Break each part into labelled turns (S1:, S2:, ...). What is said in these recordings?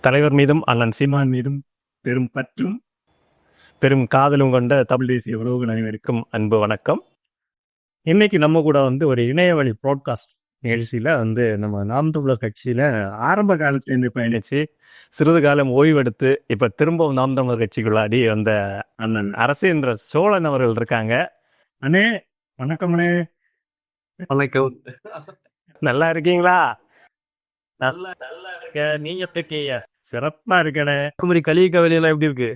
S1: தலைவர் மீதும் அண்ணன் சீமான் மீதும் பெரும் பற்றும் பெரும் காதலும் கொண்ட தமிழ் தேசிய உறவுகள் அனைவருக்கும் அன்பு வணக்கம். இன்னைக்கு நம்ம கூட ஒரு இணையவழி ப்ராட்காஸ்ட் நிகழ்ச்சியில் நம்ம நாம் தமிழர் கட்சியில் ஆரம்ப காலத்திலேருந்து பயணித்து சிறிது காலம் ஓய்வெடுத்து இப்போ திரும்பவும் நாம் தமிழர் கட்சிக்குள்ளாடி வந்த அண்ணன் அரசேந்திர சோழன் அவர்கள் இருக்காங்க. அண்ணே வணக்கம். அண்ணே
S2: வணக்கம்.
S1: நல்லா இருக்கீங்களா? நல்லா நல்லா இருக்க. நீங்க எப்படி இருக்கீங்க? சிறப்பா இருக்கனே.
S2: மாதிரி கலியக்காவலியெல்லாம் எப்படி இருக்கு?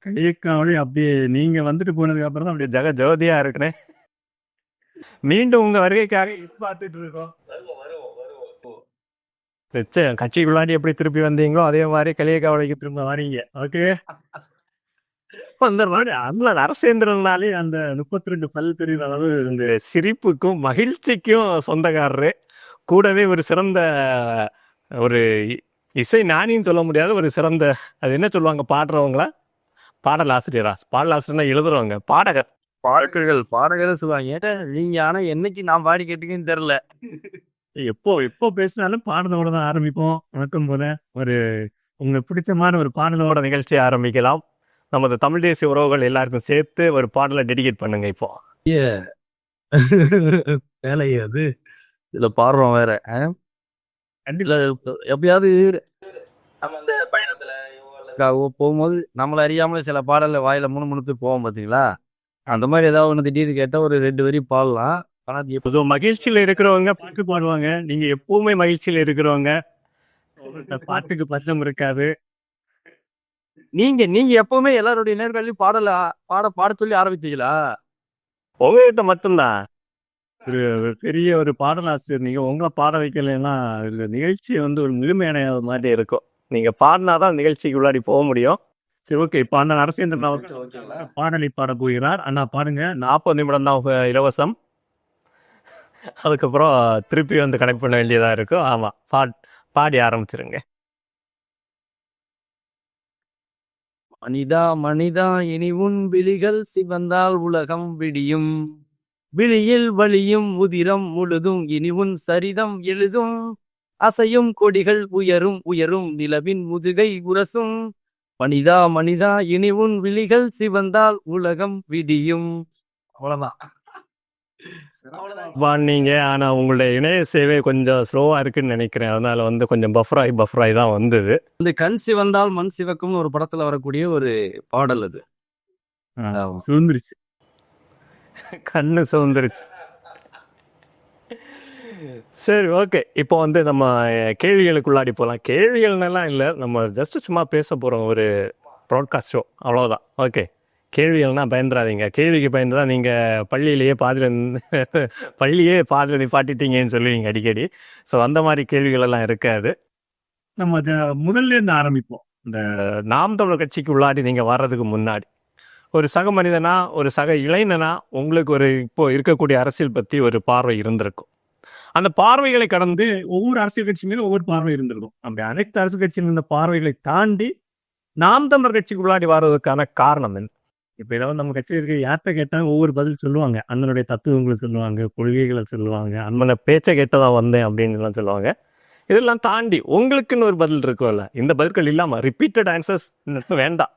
S1: கலியக்காவலி அப்படியே நீங்க வந்துட்டு போனதுக்கு அப்புறம் தான் அப்படியே ஜெக ஜோதியா இருக்கிறேன். மீண்டும் உங்க வருகைக்காக பார்த்துட்டு இருக்கோம். கட்சிக்குள்ளாடி எப்படி திருப்பி வந்தீங்களோ அதே மாதிரி கலியக்காவலிக்கு திரும்ப வரீங்க. ஓகே. அந்த அரசேந்திரனாலே அந்த 32 பல் தெரியுற அளவு இந்த சிரிப்புக்கும் மகிழ்ச்சிக்கும் சொந்தக்காரரு. கூடவே ஒரு சிறந்த ஒரு இசை ஞானின்னு சொல்ல முடியாத ஒரு சிறந்த, அது என்ன சொல்லுவாங்க, பாடுறவங்களா? பாடலாசிரியரா? பாடலாசிரியர்னா எழுதுறவங்க, பாடகர்.
S2: பாடகர் சொல்லுவாங்க. ஏட்டா நீங்க ஆனா என்னைக்கு நான் பாடி கேட்டுக்குன்னு தெரியல.
S1: எப்போ பேசினாலும் பாடலோட தான் ஆரம்பிப்போம். வணக்கம் போல ஒரு உங்களுக்கு பிடிச்சமான ஒரு பாடலோட நிகழ்ச்சியை ஆரம்பிக்கலாம். நமது தமிழ் தேசிய உறவுகள் எல்லாருக்கும் சேர்த்து ஒரு பாடலை டெடிகேட் பண்ணுங்க. இப்போ
S2: வேலையே அது இதுல பாடுறோம் வேற. எப்பயாவது நம்ம இந்த பயணத்துல போகும்போது நம்மள அறியாமலே சில பாடல்ல வாயில முணுமுணுத்து போவோம் பாத்தீங்களா? அந்த மாதிரி ஏதாவது ஒண்ணு திடீர்னு கேட்டா ஒரு 2 வரி பாடலாம். ஆனா
S1: எப்போதும் மகிழ்ச்சியில இருக்கிறவங்க பாட்டு பாடுவாங்க. நீங்க எப்பவுமே மகிழ்ச்சியில இருக்கிறவங்க, பாட்டுக்கு பஞ்சம் இருக்காது.
S2: நீங்க எப்பவுமே எல்லாருடைய நேர்காணலையும் பாட சொல்லி ஆரம்பிச்சீங்களா?
S1: உங்ககிட்ட மட்டும்தான். ஒரு பெரிய ஒரு பாடலாசிரியர் நீங்க. உங்களை பாட வைக்கலைன்னா இந்த நிகழ்ச்சி ஒரு முழுமையடையாத மாதிரி இருக்கும். நீங்க பாடினாதான் நிகழ்ச்சிக்கு உள்ளாடி போக முடியும். சரி, ஓகே. இப்போ அண்ணன் அரசேந்திரன் பாடலை பாட போகிறார். அண்ணா பாடுங்க. 40 நிமிடம் தான் இலவசம். அதுக்கப்புறம் திருப்பி கனெக்ட் பண்ண வேண்டியதா இருக்கும். ஆமா, பாடி ஆரம்பிச்சிருங்க.
S2: மனிதா மனிதா இனி உன் விழிகள் சிவந்தால் உலகம் விடியும், விழியில் வழியும் உதிரம் முழுதும் இனி உன் சரிதம் எழுதும், அசையும் கொடிகள் உயரும் உயரும் நிலவின் முதுகை உரசும், மனிதா மனிதா இனி உன் விழிகள் சிவந்தால் உலகம் விடியும். அவ்வளவுதான்
S1: நீங்க. ஆனா உங்களுடைய இணைய சேவை கொஞ்சம் ஸ்லோவா இருக்குன்னு நினைக்கிறேன். அதனால கொஞ்சம் பஃபராய் தான் வந்தது.
S2: இந்த கண் சிவந்தால் மண் சிவக்கும் ஒரு படத்துல வரக்கூடிய ஒரு பாடல் அது.
S1: சுதந்திரிச்சு, கண்ணு சுதந்திரிச்சு. சரி, ஓகே. இப்போ நம்ம கேள்விகளுக்குள்ளாடி போகலாம். கேள்விகள்லாம் இல்லை, நம்ம ஜஸ்ட் சும்மா பேச போகிறோம். ஒரு ப்ராட்காஸ்ட் ஷோ, அவ்வளோதான். ஓகே. கேள்விகள்னா பயந்துடாதீங்க. கேள்விக்கு பயந்துதான் நீங்கள் பள்ளியே பாதியில் நிப்பாட்டிட்டீங்கன்னு சொல்லுவீங்க அடிக்கடி. ஸோ அந்த மாதிரி கேள்விகளெல்லாம் இருக்காது. நம்ம முதல்ல இருந்து ஆரம்பிப்போம். இந்த நாம் தமிழர் கட்சிக்கு உள்ளாடி நீங்கள் வர்றதுக்கு முன்னாடி ஒரு சக மனிதனா, ஒரு சக இளைஞனா உங்களுக்கு இப்போ இருக்கக்கூடிய அரசியல் பற்றி ஒரு பார்வை இருந்திருக்கும். அந்த பார்வைகளை கடந்து ஒவ்வொரு அரசியல் கட்சி மேலும் ஒவ்வொரு பார்வை இருந்திருக்கும். அப்படி அனைத்து அரசியல் கட்சியில் இருந்த பார்வைகளை தாண்டி நாம் தமிழர் கட்சிக்கு உள்ளாடி வர்றதுக்கான காரணம் என்ன? இப்போ ஏதாவது நம்ம கட்சியில் இருக்க யார்கிட்ட கேட்டாலும் ஒவ்வொரு பதில் சொல்லுவாங்க. அண்ணனுடைய தத்துவங்களை சொல்லுவாங்க, கொள்கைகளை சொல்லுவாங்க, அண்ணனை பேச்சை கேட்டதான் வந்தேன் அப்படின்னு சொல்லுவாங்க. இதெல்லாம் தாண்டி உங்களுக்குன்னு ஒரு பதில் இருக்கும்ல. இந்த பதில்கள் இல்லாமல் ரிப்பீட்டட் ஆன்சர்ஸ் வேண்டாம்,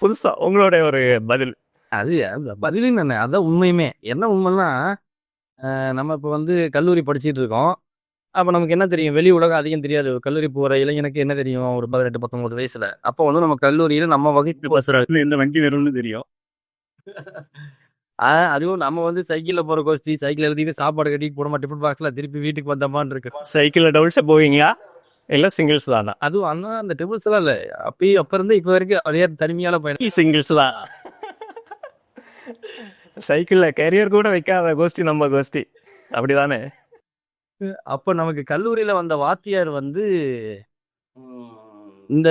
S1: புதுசா உங்களுடைய ஒரு பதில்.
S2: அது பதிலுன்னு என்ன, அதான் உண்மையுமே. என்ன உண்மைன்னா, நம்ம இப்போ கல்லூரி படிச்சுட்டு இருக்கோம். அப்போ நமக்கு என்ன தெரியும்? வெளி உலகம் அதிகம் தெரியாது. கல்லூரி போகிற இளைஞனுக்கு என்ன தெரியும்? ஒரு 18-19 வயசுல. அப்போ நம்ம கல்லூரியில் நம்ம வகுப்பு
S1: பஸ்ல எந்த வண்டி வரும்னு தெரியும்.
S2: அதுவும் நம்ம சைக்கிளில் போகிற கோஷ்டி, சைக்கிள் எழுதிட்டு சாப்பாடு கட்டிட்டு போனோமா, டிஃபன் பாக்ஸில் திருப்பி வீட்டுக்கு வந்தமான்னு இருக்கு.
S1: சைக்கிளில் டபுள்ஸாக போவீங்களா இல்லை சிங்கிள்ஸ் தானா?
S2: அதுவும் அந்த டபுள்ஸ் எல்லாம் இல்லை. அப்போ இருந்து இப்போ வரைக்கும் அதே தனிமையான பயணம்.
S1: சிங்கிள்ஸ் தான். சைக்கிளில் கேரியர் கூட வைக்காத கோஷ்டி நம்ம கோஷ்டி, அப்படிதானே?
S2: அப்போ நமக்கு கல்லூரியில் வந்த வாத்தியார் இந்த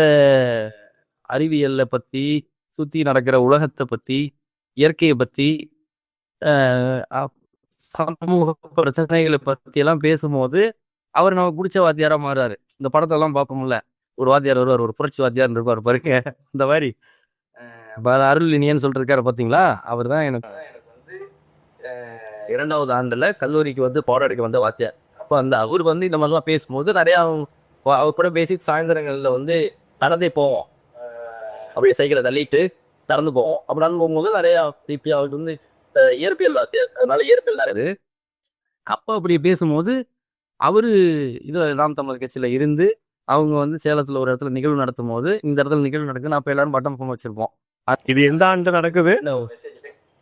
S2: அறிவியலை பற்றி, சுற்றி நடக்கிற உலகத்தை பற்றி, இயற்கையை பற்றி, சமூக பிரச்சனைகளை பற்றியெல்லாம் பேசும்போது அவர் நமக்கு பிடிச்ச வாத்தியாராக மாறாரு. இந்த படத்தெல்லாம் பார்ப்போம்ல, ஒரு வாத்தியார் வருவார், ஒரு புரட்சி வாத்தியார் இருப்பார் பாருங்க. இந்த மாதிரி அருள்லினியன்னு சொல்லிட்டு இருக்காரு பார்த்தீங்களா? அவர் தான் எனக்கு 2வது ஆண்டில் கல்லூரிக்கு பாடம் எடுக்க வந்த வாத்தியார். அப்போ அவர் இந்த மாதிரிலாம் பேசும்போது நிறையா அவர் கூட பேசி சாயந்தரங்கள்ல வந்து நடந்தே போவோம். அப்படியே சைக்கிளை தள்ளிட்டு நடந்து போவோம். அப்படி நடந்து போகும்போது நிறைய இப்படி அவருக்கு வந்து இயற்பியல் அதனால இயற்பியல் நிறைய. அப்போ அப்படி பேசும்போது அவரு இதுல நாம் தமிழர் கட்சியில இருந்து அவங்க வந்து சேலத்துல ஒரு இடத்துல நிகழ்வு நடத்தும் போது இந்த இடத்துல நிகழ்வு நடக்குது. அப்ப எல்லாரும் பட்டம் பொம்மை வச்சிருப்போம்.
S1: இது எந்த ஆண்டு நடக்குது?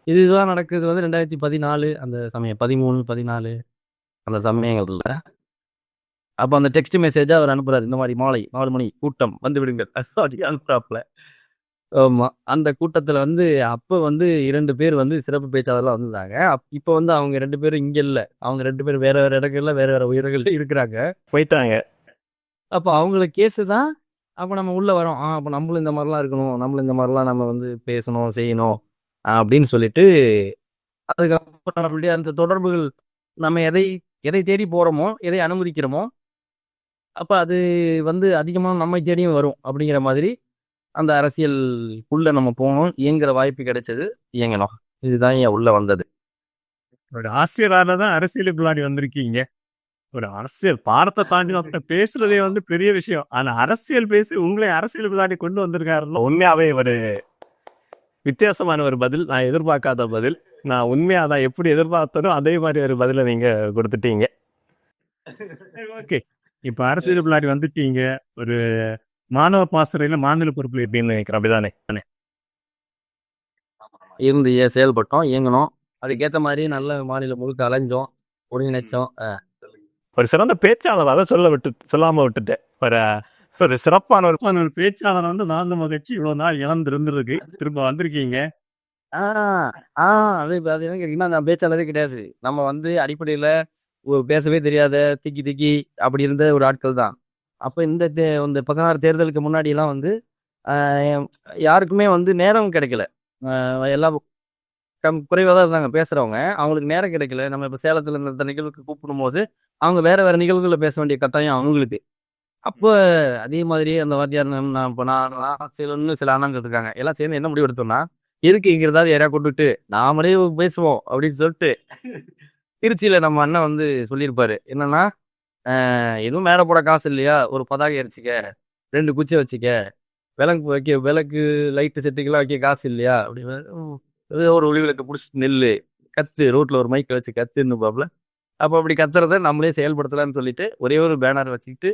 S2: இதுதான் நடக்குது வந்து 2014 அந்த சமயம் 13 14 அந்த சமயங்கள்ல. அப்ப அந்த டெக்ஸ்ட் மெசேஜா அவர் அனுப்புறாரு, இந்த மாதிரி மாலை 4 மணி கூட்டம் வந்து விடுங்கள் அனுப்புறாப்புல. ஆமா, அந்த கூட்டத்துல வந்து அப்ப வந்து 2 பேர் வந்து சிறப்பு பேச்சாளர்லாம் வந்திருந்தாங்க. இப்ப வந்து அவங்க 2 பேரும் இங்க இல்ல. அவங்க 2 பேரும் வேற வேற இடங்கள்ல வேற வேற உயிர்கள்ல இருக்கிறாங்க,
S1: போயிட்டாங்க.
S2: அப்போ அவங்கள கேட்டுதான் அப்போ நம்ம உள்ள வரோம். அப்போ நம்மளும் இந்த மாதிரிலாம் இருக்கணும், நம்மளும் இந்த மாதிரிலாம் நம்ம வந்து பேசணும் செய்யணும் அப்படின்னு சொல்லிட்டு அதுக்கப்புறம் அப்படியே அந்த தொடர்புகள் நம்ம எதை எதை தேடி போறோமோ எதை அனுமதிக்கிறோமோ அப்போ அது வந்து அதிகமாக நம்மை தேடியும் வரும் அப்படிங்கிற மாதிரி அந்த அரசியலுக்குள்ள நம்ம போகணும், இயங்குற வாய்ப்பு கிடைச்சது, இயங்கணும். இதுதான் ஏன் உள்ள வந்தது.
S1: ஒரு ஆசிரியரால தான் அரசியலுக்குள்ளாடி வந்திருக்கீங்க. ஒரு அரசியல் பாடத்தை தாண்டி அவர்கிட்ட பேசுறதே வந்து பெரிய விஷயம். ஆனா அரசியல் பேசி உங்களை அரசியலுக்குள்ளாடி கொண்டு வந்திருக்காருன்னா உண்மையாவே ஒரு வித்தியாசமான ஒரு பதில். நான் எதிர்பார்க்காத பதில். நான் உண்மையாக தான் எப்படி எதிர்பார்த்தனோ அதே மாதிரி ஒரு பதிலை நீங்க கொடுத்துட்டீங்க. ஓகே, இப்போ அரசியலுக்குள்ளாடி வந்துட்டீங்க. ஒரு மாணவ பாசறையில மாநில பொறுப்பு எப்படின்னு நினைக்கிறேன், அப்படிதானே?
S2: இருந்து செயல்பட்டோம், இயங்கணும். அதுக்கேற்ற மாதிரி நல்ல மாநிலம் முழுக்க அலைஞ்சோம், ஒருங்கிணைச்சோம்.
S1: ஒரு சிறந்த பேச்சாளர் அதை சொல்லாம விட்டுட்டேன். ஒரு சிறப்பான ஒரு பேச்சாளர் வந்து நான் நம்ம கட்சி இவ்வளவு நாள் இழந்திருந்திருக்கு, திரும்ப வந்திருக்கீங்க.
S2: அது பார்த்தீங்கன்னா கேட்டீங்கன்னா நான் பேச்சாளரே கிடையாது. நம்ம வந்து அடிப்படையில் பேசவே தெரியாத திக்கி அப்படி இருந்த ஒரு ஆட்கள் தான். அப்போ இந்த 16 தேர்தலுக்கு முன்னாடியெல்லாம் வந்து யாருக்குமே வந்து நேரம் கிடைக்கல. எல்லாம் குறைவாக தான் இருந்தாங்க பேசுகிறவங்க, அவங்களுக்கு நேரம் கிடைக்கல. நம்ம இப்போ சேலத்தில் இந்த நிகழ்வுக்கு கூப்பிடும் போது அவங்க வேற வேற நிகழ்வுகளில் பேச வேண்டிய கட்டாயம் அவங்களுக்கு. அப்போ அதே மாதிரியே அந்த வாத்தியார் நான் இப்போ இன்னும் சில அண்ணங்கள் இருக்காங்க, எல்லாம் சேர்ந்து என்ன முடிவு எடுத்தோம்னா இருக்கு இங்கிறதாவது யாரையா கொண்டுட்டு நாமளே பேசுவோம் அப்படின்னு சொல்லிட்டு திருச்சியில நம்ம அண்ணன் வந்து சொல்லியிருப்பாரு என்னன்னா, எதுவும் மேலே போட காசு இல்லையா, ஒரு பதாகை அரிச்சிக்க, 2 குச்சி வச்சுக்க, விளக்கு லைட்டு செட்டுக்கெல்லாம் வைக்க காசு இல்லையா அப்படின்னு ஒரு ஒளிவிளக்கு பிடிச்சிட்டு நெல்லு கத்து, ரோட்ல ஒரு மைக்கை வச்சு கத்துன்னு பாப்புல. அப்போ அப்படி கத்துறத நம்மளே செயல்படுத்தலாம்னு சொல்லிட்டு ஒரே ஒரு பேனர் வச்சுக்கிட்டு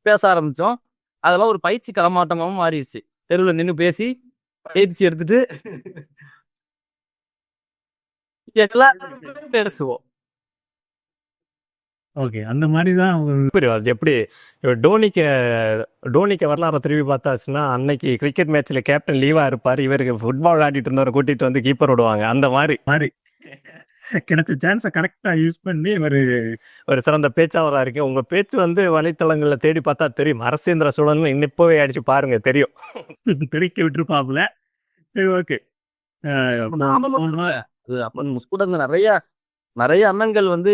S2: பேச ஆரம்பிச்சோம். அதெல்லாம் ஒரு பயிற்சி களமாட்டமாகவும் மாறிடுச்சு. தெருவில் நின்று பேசி பயிற்சி எடுத்துட்டு எல்லாரும் பேசுவோம்.
S1: ஓகே, அந்த மாதிரி தான் எப்படி டோனிக்கு வரலாறு திரும்பி பார்த்தாச்சுன்னா அன்னைக்கு கிரிக்கெட் மேட்ச்ல கேப்டன் லீவா இருப்பார், இவருக்கு ஃபுட்பால் விளையாடிட்டு இருந்தவரை கூட்டிட்டு வந்து கீப்பர் விடுவாங்க. அந்த மாதிரி கிடைச்ச சான்ஸை கரெக்டாக யூஸ் பண்ணி ஒரு சிறந்த பேச்சாளராக இருக்கு. உங்கள் பேச்சு வந்து வலைத்தளங்களில் தேடி பார்த்தா தெரியும். அரசேந்திர சோழன் இன்னிப்போவே அடிச்சு பாருங்க, தெரியும். தெரிக்க விட்டுருப்பாப்புல. சரி, ஓகே.
S2: கூட நிறைய அண்ணன்கள் வந்து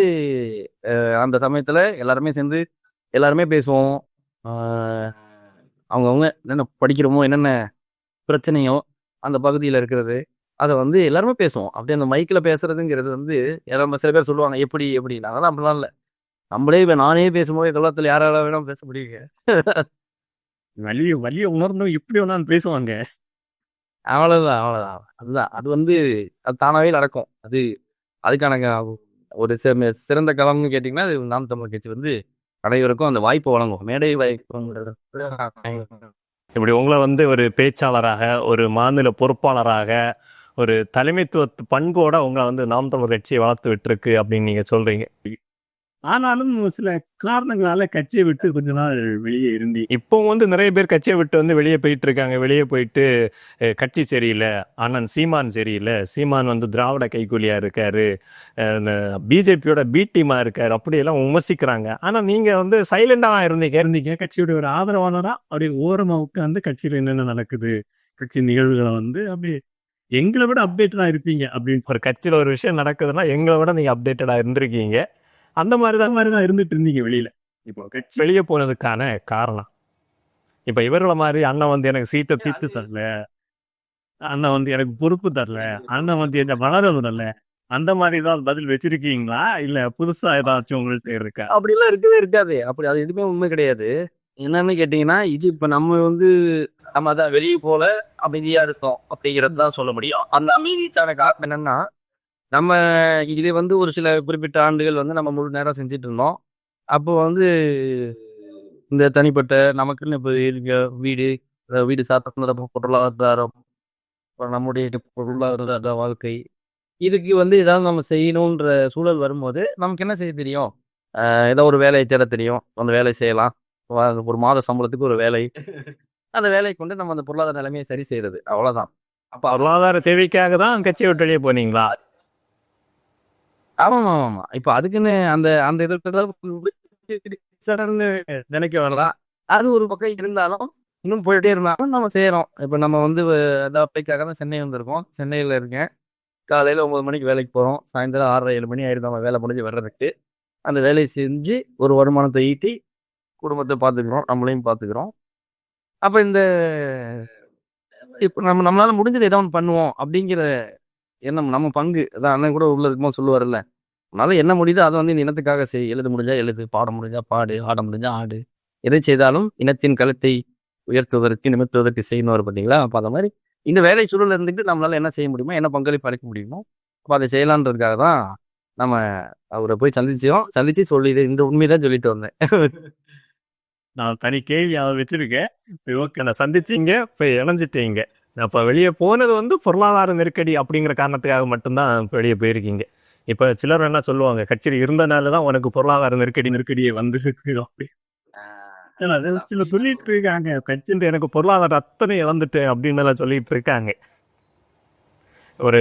S2: அந்த சமயத்துல எல்லாருமே சேர்ந்து எல்லாருமே பேசுவோம். அவங்கவுங்க என்னென்ன படிக்கிறோமோ என்னென்ன பிரச்சனையோ அந்த பகுதியில் இருக்கிறது அதை வந்து எல்லாருமே பேசுவோம். அப்படியே அந்த மைக்கில் பேசுறதுங்கிறது வந்து நம்ம சில பேர் சொல்லுவாங்க எப்படி நாங்களாம் அப்படிலாம் இல்லை. நம்மளே நானே பேசும்போது கள்ளத்தில் யாரால வேணாலும் பேச முடியுங்க.
S1: வலிய உணர்ந்தும் இப்படி வேணாலும் பேசுவாங்க.
S2: அவ்வளவுதான். அதுதான் அது வந்து அது தானாவே நடக்கும். அதுக்கான ஒரு சிறந்த களம்னு கேட்டிங்கன்னா அது நாம் தமிழர் கட்சி வந்து அனைவருக்கும் அந்த வாய்ப்பை வழங்கும், மேடை வாய்ப்பு.
S1: இப்படி உங்களை வந்து ஒரு பேச்சாளராக, ஒரு மாநில பொறுப்பாளராக, ஒரு தலைமைத்துவ பண்போட உங்களை வந்து நாம் தமிழர் கட்சியை வளர்த்து விட்டுருக்கு அப்படின்னு நீங்க சொல்றீங்க. ஆனாலும் சில காரணங்களால கட்சியை விட்டு கொஞ்ச நாள் வெளியே இருந்தி, இப்போ வந்து நிறைய பேர் கட்சியை விட்டு வந்து வெளியே போயிட்டு இருக்காங்க. வெளியே போயிட்டு கட்சி சரியில்லை, அண்ணன் சீமான் சரியில்லை, சீமான் வந்து திராவிட கைக்கூலியா இருக்காரு, பிஜேபியோட பி டீமா இருக்காரு, அப்படியெல்லாம் விமர்சிக்கிறாங்க. ஆனா நீங்க வந்து சைலண்டா இருந்தீங்க, கட்சியுடைய ஒரு ஆதரவாளரா அப்படி ஓரமா உட்காந்து கட்சியில் என்னென்ன நடக்குது, கட்சி நிகழ்வுகளை வந்து அப்படி எங்களை விட அப்டேட்டடா இருப்பீங்க. அப்படின்னு ஒரு கட்சியில ஒரு விஷயம் நடக்குதுன்னா எங்களை விட நீங்க அப்டேட்டடா இருந்திருக்கீங்க. அந்த மாதிரி தான் இருந்துட்டு இருந்தீங்க வெளியில. இப்போ கட்சி வெளியே போனதுக்கான காரணம், இப்ப இவர்களை மாதிரி அண்ணன் வந்து எனக்கு சீட்டை தீர்த்து தரல, அண்ணன் வந்து எனக்கு பொறுப்பு தரல, அண்ணன் வந்து என்ன வளர விடல, அந்த மாதிரி தான் பதில் வச்சிருக்கீங்களா இல்ல புதுசா ஏதாச்சும் உங்கள்கிட்ட இருக்கா?
S2: அப்படிலாம் இருக்கவே இருக்காது. அப்படி அது எதுவுமே உண்மை கிடையாது. என்னன்னு கேட்டீங்கன்னா, இது இப்ப நம்ம வந்து நம்ம அதான் வெளிய போல அமைதியா இருக்கோம் அப்படிங்கிறது தான் சொல்ல முடியும். அந்த அமைதிக்கான காரணம் என்னன்னா, நம்ம இது வந்து ஒரு சில குறிப்பிட்ட ஆண்டுகள் வந்து நம்ம முழு நேரம் செஞ்சுட்டு இருந்தோம். அப்போ வந்து இந்த தனிப்பட்ட நமக்குன்னு இப்ப இருக்க வீடு, வீடு சார்ந்த பொருளாதாரம், அப்புறம் நம்முடைய பொருளாதார வாழ்க்கை, இதுக்கு வந்து ஏதாவது நம்ம செய்யணுன்ற சூழல் வரும்போது, நமக்கு என்ன செய்ய தெரியும்? ஏதோ ஒரு வேலைய தேட தெரியும். அந்த வேலைய செய்யலாம். ஒரு மாத சம்பளத்துக்கு ஒரு வேலை. அந்த வேலைய கொண்டு நம்ம அந்த பொருளாதார நிலைமைய சரி செய்றது. அவ்வளோதான். அப்ப
S1: பொருளாதார தேவைக்காக தான் கட்சியை விட்டு வெளியே போனீங்களா?
S2: ஆமாமாமா. இப்ப அதுக்குன்னு அந்த அந்த சடன்னு நினைக்க வேண்டாம். அது ஒரு பக்கம் இருந்தாலும், இன்னும் போயிட்டே இருந்தாலும் நம்ம செய்றோம். இப்ப நம்ம வந்து அந்த வேலைக்காக தான் சென்னை வந்திருக்கோம். சென்னையில இருக்கேன். காலையில 9 மணிக்கு வேலைக்கு போறோம். சாயந்தரம் 6:30, 7 மணி ஆயிடும் நம்ம வேலை முடிஞ்சு வர்றதுக்கு. அந்த வேலைய செஞ்சு ஒரு வருமானத்த ஈட்டி, குடும்பத்த பார்த்துக்கிறோம். நம்மளையும் பார்த்துக்கிறோம். அப்ப இந்த இப்ப நம்மளால முடிஞ்சது ஏதோ ஒண்ணு பண்ணுவோம் அப்படிங்கிற எண்ணம் நம்ம பங்கு. அதான் அண்ணன் கூட உள்ள இருக்கும்போது சொல்லுவாருல்ல. உன்னால என்ன முடியுதோ அத வந்து இந்த இனத்துக்காக செய். எழுத முடிஞ்சா எழுது, பாட முடிஞ்சா பாடு, ஆட முடிஞ்சா ஆடு. எதை செய்தாலும் இனத்தின் கழுத்தை உயர்த்துவதற்கு, நிமிர்த்துவதற்கு செய்யணும்னு பார்த்தீங்களா? அப்ப அந்த மாரி இந்த வேலை சூழல்ல இருந்துட்டு நம்மளால என்ன செய்ய முடியுமோ, என்ன பங்களிப்பு அளிக்க முடியுமோ, அப்ப அதை செய்யலான்றதுக்காக தான் நம்ம அவர போய் சந்திச்சோம். சந்திச்சு சொல்லி இந்த உண்மைய தான் சொல்லிட்டு வந்தேன்.
S1: நான் தனி கேள்வி அதை வச்சிருக்கேன். ஓகே, நான் சந்திச்சீங்க, இப்போ இணைஞ்சிட்டீங்க. அப்போ வெளியே போனது வந்து பொருளாதார நெருக்கடி அப்படிங்கிற காரணத்துக்காக மட்டும்தான் இப்ப வெளியே போயிருக்கீங்க. இப்போ சிலர் என்ன சொல்லுவாங்க, கட்சியில் இருந்தனால தான் உனக்கு பொருளாதார நெருக்கடியே வந்து அப்படி. ஏன்னா அது சில சொல்லிட்டு இருக்காங்க, கட்சியில் எனக்கு பொருளாதார அத்தனை இழந்துட்டேன் அப்படின்னு எல்லாம் சொல்லிட்டு இருக்காங்க. ஒரு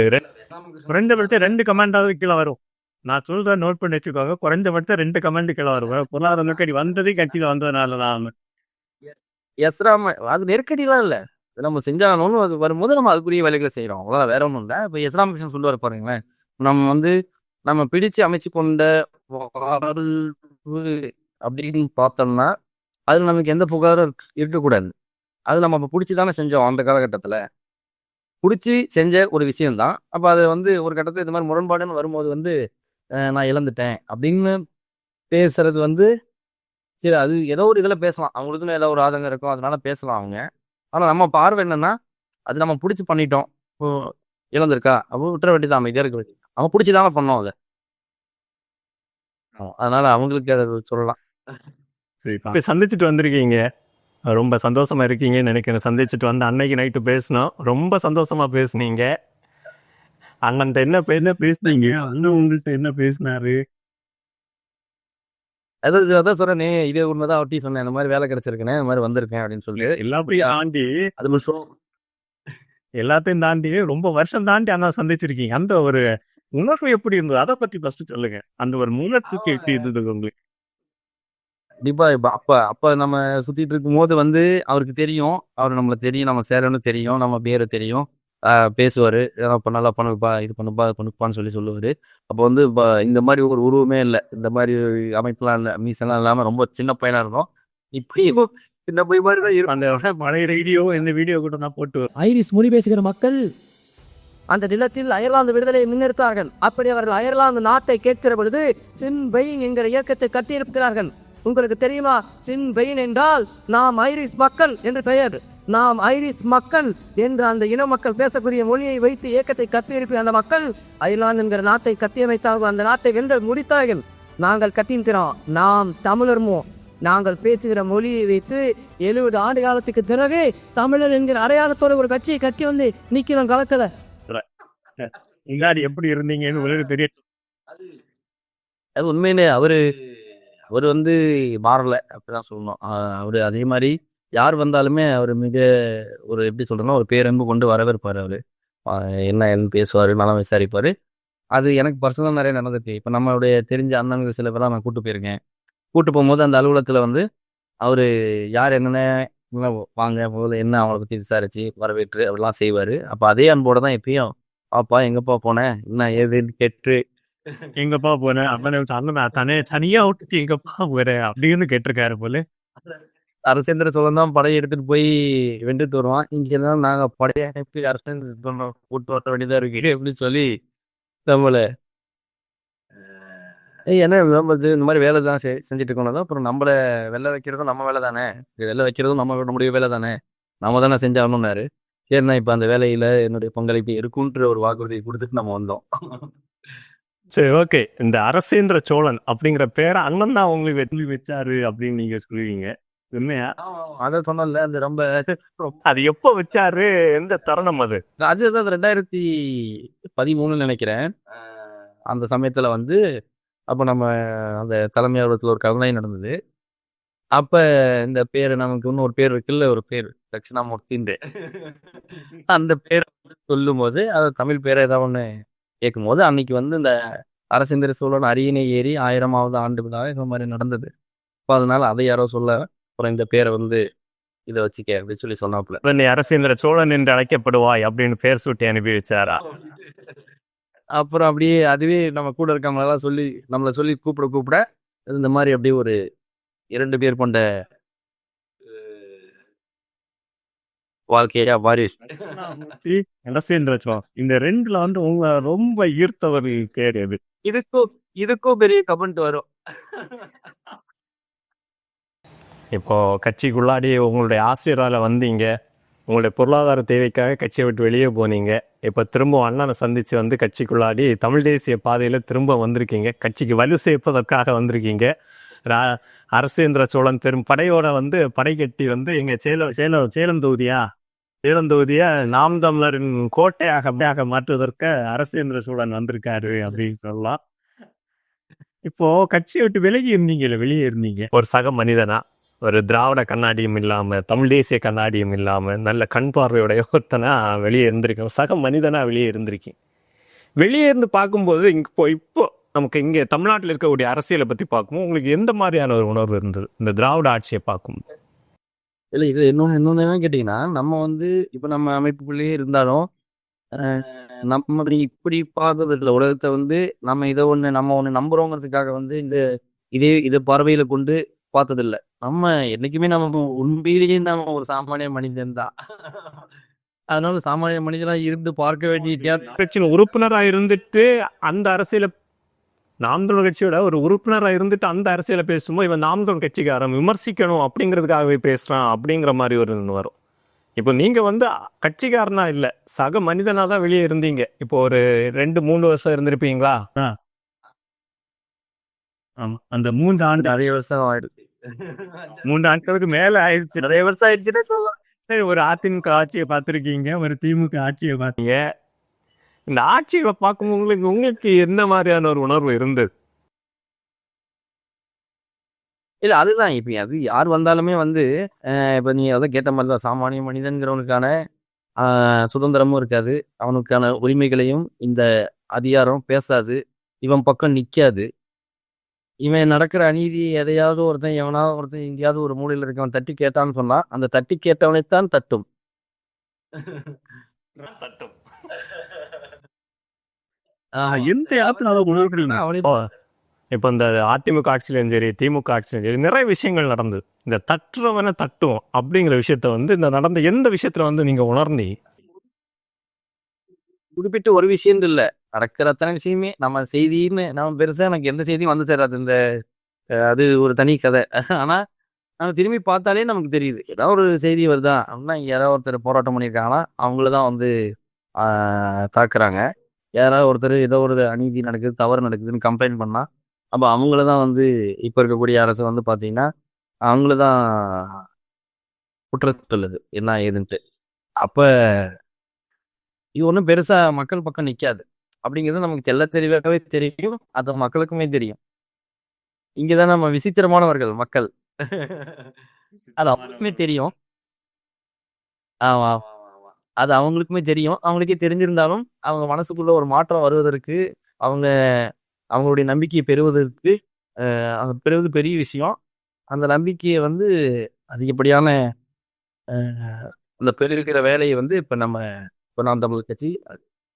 S1: குறைந்தபட்சம் 2 கமெண்டாவது கீழே வரும். நான் சொல்றேன், நோட் பண்ணி வச்சுக்கோங்க. குறைந்தபட்சம் 2 கமெண்ட் கீழே வரும். பொருளாதார நெருக்கடி வந்ததே கட்சியில் வந்ததுனால தான்.
S2: எஸ்ராம அது நெருக்கடிலாம் இல்ல. நம்ம செஞ்சாகணும்னு அது வரும்போது நம்ம அதுக்குரிய வேலைகள செய்றோம். அவ்வளோதான் வேற ஒண்ணும் இல்ல. இப்ப எஸ் ராமகிருஷ்ணன் சொல்லுவாரு பாருங்களேன். நம்ம வந்து நம்ம பிடிச்சு அமைச்சு கொண்ட வாழ்வு அப்படின்னு பார்த்தோம்னா, அதுல நமக்கு எந்த புகாரும் இருக்கக்கூடாது. அது நம்ம அப்ப புடிச்சு தானே செஞ்சோம் அந்த காலகட்டத்துல. புடிச்சு செஞ்ச ஒரு விஷயம் தான். அப்ப அது வந்து ஒரு கட்டத்துல இந்த மாரி முரண்பாடுன்னு வரும்போது வந்து, நான் இழந்துட்டேன் அப்படின்னு பேசுறது வந்து, சரி அது ஏதோ ஒரு இதுல பேசலாம். அவங்களுக்குன்னு ஏதோ ஒரு ஆதங்கம் இருக்கும். அதனால பேசலாம் அவங்க. ஆனா நம்ம பார்வை என்னன்னா, அது நம்ம புடிச்சு பண்ணிட்டோம். இப்போ இழந்திருக்கா? அப்போ விட்டுற வேண்டியது, அமைதியா இருக்க வேண்டியது. அவங்க புடிச்சு தான பண்ணோம் அத. அதனால அவங்களுக்கு அத சொல்லலாம்.
S1: சரி, இப்போ சந்திச்சுட்டு வந்திருக்கீங்க. ரொம்ப சந்தோஷமா இருக்கீங்கன்னு நினைக்கிறேன். சந்திச்சுட்டு வந்து அன்னைக்கு நைட்டு பேசினோம். ரொம்ப சந்தோஷமா பேசுனீங்க. அண்ணன்ட்ட என்ன பேசுனீங்க? அண்ணன் உங்கள்கிட்ட என்ன பேசினாரு?
S2: அதான் சொல்றேனே, இதே உண்மைதான் அவர்ட்டயும் சொன்னேன். இந்த மாரி வேலை கிடைச்சிருக்குண்ணே, இந்த மாரி வந்திருக்கேன் அப்படின்னு சொல்லி.
S1: எல்லாத்தையும் தாண்டி
S2: அது விஷயம்
S1: எல்லாத்தையும் தாண்டி ரொம்ப வருஷம் தாண்டி அண்ணா சந்திச்சிருக்கீங்க. அந்த ஒரு உணர்வு எப்படி இருந்தது? அதை பத்தி ஃபர்ஸ்ட் சொல்லுங்க. அந்த ஒரு முகத்துக்கு எப்படி இருந்தது உங்களுக்கு?
S2: கண்டிப்பா. இப்ப அப்ப அப்ப நம்ம சுத்திட்டு இருக்கும்போது வந்து அவருக்கு தெரியும். அவரு நம்மள தெரியும். நம்ம சேரன்னு தெரியும். நம்ம பேரு தெரியும். பேசுவாரு. "இதெல்லாம் நல்லா பண்ணுப்பா, இது பண்ணுப்பா, அது பண்ணுப்பான்னு" சொல்லுவாரு. அப்போ வந்து இந்த மாரி ஒரு உருவமே இல்ல. இந்த மாரி அமைப்புலாம் இல்ல. மீசெல்லாம் இல்லாம ரொம்ப சின்ன பையனா இருந்தோம். இப்பயும் சின்ன பையன் மாரி தான் இருக்கும்.
S1: அந்த பழைய வீடியோ இந்த வீடியோ கூட நான் போட்டு
S3: ஐரிஷ் மொழி பேசுகிற மக்கள்
S2: அந்த நிலத்தில் அயர்லாந்து விடுதலையை முன்னெடுத்தார்கள். அப்படி அவர்கள் அயர்லாந்து நாட்டை கேட்கிற பொழுது சின் பெயின் என்கிற இயக்கத்தை கட்டியிருக்கிறார்கள். உங்களுக்கு தெரியுமா, சின் பெயின் என்றால் நாம் ஐரிஷ் மக்கள் என்று பெயர். நாம் ஐரிஷ் மக்கள் என்ற அந்த இன மக்கள் பேசக்கூடிய மொழியை வைத்து இயக்கத்தை கட்டியிருப்பிய அந்த மக்கள் அயர்லாந்து என்கிற நாட்டை கட்டியமைத்தார்கள். அந்த நாட்டை வென்று முடித்தார்கள். நாங்கள் கட்டியிருக்கிறோம். நாம் தமிழர்மோ, நாங்கள் பேசுகிற மொழியை வைத்து 70 ஆண்டு காலத்துக்கு பிறகு தமிழர் என்கிற அடையாளத்தோட ஒரு கட்சியை கட்டி வந்து நிக்கிறோம் களத்துல.
S1: முன்னாடி எப்படி இருந்தீங்கன்னு உங்களுக்கு தெரியும்.
S2: அது உண்மையிலே அவரு அவரு வந்து மாறல அப்படிதான் சொல்லணும். அவரு அதே மாதிரி யார் வந்தாலுமே அவர் மிக ஒரு எப்படி சொல்றேன்னா ஒரு பேரன்பு கொண்டு வரவேற்பாரு அவரு. என்ன ஏதுன்னு பேசுவாரு, நலம் விசாரிப்பாரு. அது எனக்கு பர்சனலாக நிறைய நடந்திருக்கு. இப்போ நம்மளுடைய தெரிஞ்ச அண்ணன்கள் சில பேரெல்லாம் நான் கூட்டு போயிருக்கேன். கூட்டு போகும்போது அந்த அலுவலகத்துல வந்து அவரு யார் என்னென்ன வாங்க முதல்ல என்ன அவங்கள பத்தி விசாரிச்சு வரவேற்று அப்படிலாம் செய்வாரு. அப்ப அதே அன்போட தான் எப்பயும் பாப்பா எங்கப்பா போனேன் என்ன ஏதுன்னு கேட்டு
S1: எங்கப்பா போறேன் அண்ணன் தனியா விட்டுட்டு எங்கப்பா போறேன் அப்படின்னு கேட்டிருக்காரு போல.
S2: அரசேந்திர சோழன் தான் படையை எடுத்துட்டு போய் வென்றுட்டு வருவான். இங்க இருந்தாலும் நாங்க படையை அனுப்பி கூட்டு வர வேண்டியதா இருக்கு அப்படின்னு சொல்லி நம்மள ஏன்னா நம்ம இந்த மாதிரி வேலை தான் செஞ்சுட்டு இருக்கோம். அப்புறம் நம்மள வெள்ளை வைக்கிறதும் நம்ம வேலை தானே, வெள்ளை வைக்கிறதும் நம்மளுடைய வேலை தானே, நம்ம தானே செஞ்சாகணும்னாரு. சரிண்ணா இப்போ அந்த வேலையில என்னுடைய பங்களிப்பு இருக்குன்ற ஒரு வாக்குறுதியை கொடுத்துட்டு நம்ம வந்தோம்.
S1: சரி, ஓகே. இந்த அரசேந்திர சோழன் அப்படிங்கிற பேரை அண்ணன் தான் உங்களுக்கு வெற்றி வச்சாரு அப்படின்னு நீங்க சொல்லுவீங்க, உண்மையா?
S2: அதை சொன்னல அந்த ரொம்ப
S1: அது எப்போ வச்சாரு, எந்த தருணம் அது?
S2: அது 2013 நினைக்கிறேன். அந்த சமயத்துல வந்து அப்போ நம்ம அந்த தலைமை அலுவலகத்தில் ஒரு கலந்தாய் நடந்தது. அப்ப இந்த பேரு நமக்கு இன்னும் ஒரு பேர் இருக்குல்ல, ஒரு பேர் தட்சிணாமூர்த்தின்னு. அந்த பேரை சொல்லும் போது அது தமிழ் பேரை ஏதாவது ஒன்று கேட்கும் போது அன்னைக்கு வந்து இந்த அரசேந்திர சோழன் அரியணை ஏறி 1000வது ஆண்டு விழா இந்த மாதிரி நடந்தது. அப்போ அதனால அதை யாரோ சொல்ல, அப்புறம் இந்த பேரை வந்து இதை வச்சுக்க அப்படின்னு சொல்லி சொன்னாப்புல.
S1: இப்ப நீ அரசேந்திர சோழன் என்று அழைக்கப்படுவாய் அப்படின்னு பேர் சூட்டி அனுப்பி வச்சாரா?
S2: அப்புறம் அப்படியே அதுவே நம்ம கூட இருக்கவங்களெல்லாம் சொல்லி நம்மளை சொல்லி கூப்பிட இந்த மாதிரி அப்படியே ஒரு 2 பேர் கொண்ட வாழ்க்கையா வாரிஸ்.
S1: அரசேந்திர சோழன் இந்த ரெண்டுல வந்து உங்க ரொம்ப ஈர்த்தவர் கேடு.
S2: இதுக்கும் பெரிய கமெண்ட் வரும்.
S1: இப்போ கட்சிக்குள்ளாடி உங்களுடைய ஆசிரியரால் வந்தீங்க, உங்களுடைய பொருளாதார தேவைக்காக கட்சியை விட்டு வெளியே போனீங்க, இப்போ திரும்ப அண்ணனை சந்தித்து வந்து கட்சிக்குள்ளாடி தமிழ் தேசிய பாதையில் திரும்ப வந்திருக்கீங்க, கட்சிக்கு வலு சேர்ப்பதற்காக வந்திருக்கீங்க. அரசேந்திர சோழன் பெரும் படையோட வந்து படை கட்டி வந்து எங்கள் சேலம் தொகுதியை நாம் தமிழரின் கோட்டையாக அப்படியாக மாற்றுவதற்கு அரசேந்திர சோழன் வந்திருக்காரு அப்படின்னு சொல்லலாம். இப்போ கட்சியை விட்டு வெளியே இருந்தீங்க ஒரு சக மனிதனா, ஒரு திராவிட கண்ணாடியும் இல்லாமல் தமிழ் தேசிய கண்ணாடியும் இல்லாமல் நல்ல கண் பார்வையுடைய ஒருத்தனா வெளியே இருந்திருக்கேன், சக மனிதனா வெளியே இருந்திருக்கேன். வெளியே இருந்து பார்க்கும்போது இப்போ நமக்கு இங்கே தமிழ்நாட்டில் இருக்கக்கூடிய அரசியலை பற்றி பார்க்கும்போது உங்களுக்கு எந்த மாதிரியான ஒரு உணர்வு இருந்தது இந்த திராவிட ஆட்சியை பார்க்கும்?
S2: இல்லை, இது இன்னொன்று என்னன்னு கேட்டிங்கன்னா, நம்ம வந்து இப்போ நம்ம அமைப்புக்குள்ளேயே இருந்தாலும் நம்ம இப்படி பார்த்ததில்லை உலகத்தை வந்து நம்ம நம்ம ஒன்று நம்புறோங்கிறதுக்காக வந்து இதை பார்வையில் கொண்டு பார்த்ததில்லை. நம்ம என்னைக்குமே நம்ம உண்மையிலேயே நம்ம ஒரு சாமானிய மனிதன் தான். அதனால சாமானிய மனிதனா இருந்து பார்க்க வேண்டிய
S1: கட்சியின் உறுப்பினராக இருந்துட்டு அந்த அரசியலை, நாம் தமிழர் கட்சியோட ஒரு உறுப்பினராக இருந்துட்டு அந்த அரசியலை பேசும்போது இவன் நாம் தமிழ் கட்சிக்காரன் விமர்சிக்கணும் அப்படிங்கிறதுக்காகவே பேசுகிறான் அப்படிங்கிற மாதிரி ஒரு வரும். இப்போ நீங்கள் வந்து கட்சிக்காரனா இல்லை, சக மனிதனாக தான் வெளியே இருந்தீங்க. இப்போ ஒரு 2-3 வருஷம் இருந்திருப்பீங்களா? ஆமாம், அந்த 3 ஆண்டு
S2: நிறைய வருஷம் ஆயிடுச்சு.
S1: 3 ஆண்டுகளுக்கு மேலே ஆயிடுச்சு,
S2: நிறைய வருஷம் ஆயிடுச்சுன்னே சொல்லலாம்.
S1: சரி, ஒரு அதிமுக ஆட்சியை பார்த்துருக்கீங்க, ஒரு திமுக ஆட்சியை பார்த்தீங்க. இந்த ஆட்சியை பார்க்கும்போது உங்களுக்கு என்ன மாதிரியான ஒரு உணர்வு இருந்தது?
S2: இல்லை, அதுதான் இப்போ அது யார் வந்தாலுமே வந்து இப்போ நீ அதை கேட்ட மாதிரி தான், சாமானிய மனிதன்கிறவனுக்கான சுதந்திரமும் இருக்காது, அவனுக்கான உரிமைகளையும் இந்த அதிகாரம் பேசாது, இவன் பக்கம் நிற்காது. இவன் நடக்கிற அநீதி எதையாவது எவனாவது எங்கேயாவது ஒரு மூலையில் இருக்கவன் தட்டி கேட்டான்னு சொன்னா அந்த தட்டி கேட்டவனைத்தான் தட்டும்.
S1: எந்த இடத்துல உணர்வு? இப்போ இந்த அதிமுக ஆட்சியிலும் சரி திமுக ஆட்சியிலும் சரி நிறைய விஷயங்கள் நடந்தது. இந்த தட்டுறவனை தட்டும் அப்படிங்கிற விஷயத்த வந்து இந்த நடந்த எந்த விஷயத்துல வந்து நீங்க உணர்ந்தீங்க?
S2: குறிப்பிட்டு ஒரு விஷயம் இல்லை, நடக்கிற அத்தனை விஷயமே நம்ம செய்தின்னு நம்ம பெருசா எனக்கு எந்த செய்தியும் வந்து சேராது. அது ஒரு தனி கதை. ஆனா நம்ம திரும்பி பார்த்தாலே நமக்கு தெரியுது, ஏதாவது ஒரு செய்தி வருதா அப்படின்னா யாராவது ஒருத்தர் போராட்டம் பண்ணியிருக்காங்கன்னா அவங்கள தான் வந்து தாக்குறாங்க. யாராவது ஒருத்தர் ஏதோ ஒரு அநீதி நடக்குது, தவறு நடக்குதுன்னு கம்ப்ளைண்ட் பண்ணா அப்போ அவங்கள தான் வந்து இப்போ இருக்கக்கூடிய அரசு வந்து பார்த்தீங்கன்னா அவங்கள தான் குற்றம் சொல்லுது என்ன ஏதுன்ட்டு. அப்போ இது ஒன்றும் பெருசா மக்கள் பக்கம் நிற்காது அப்படிங்கிறது நமக்கு தெள்ள தெளிவாகவே தெரியும், அது மக்களுக்குமே தெரியும். இங்கதான் நம்ம விசித்திரமானவர்கள் மக்கள். அது அவங்களுக்குமே தெரியும். ஆமா, அது அவங்களுக்குமே தெரியும். அவங்களுக்கே தெரிஞ்சிருந்தாலும் அவங்க மனசுக்குள்ள ஒரு மாற்றம் வருவதற்கு, அவங்களுடைய நம்பிக்கையை பெறுவதற்கு பெறுவது பெரிய விஷயம். அந்த நம்பிக்கையை வந்து அதிகப்படியான அந்த பெருகிற வேலையை வந்து இப்போ நாம் தமிழர் கட்சி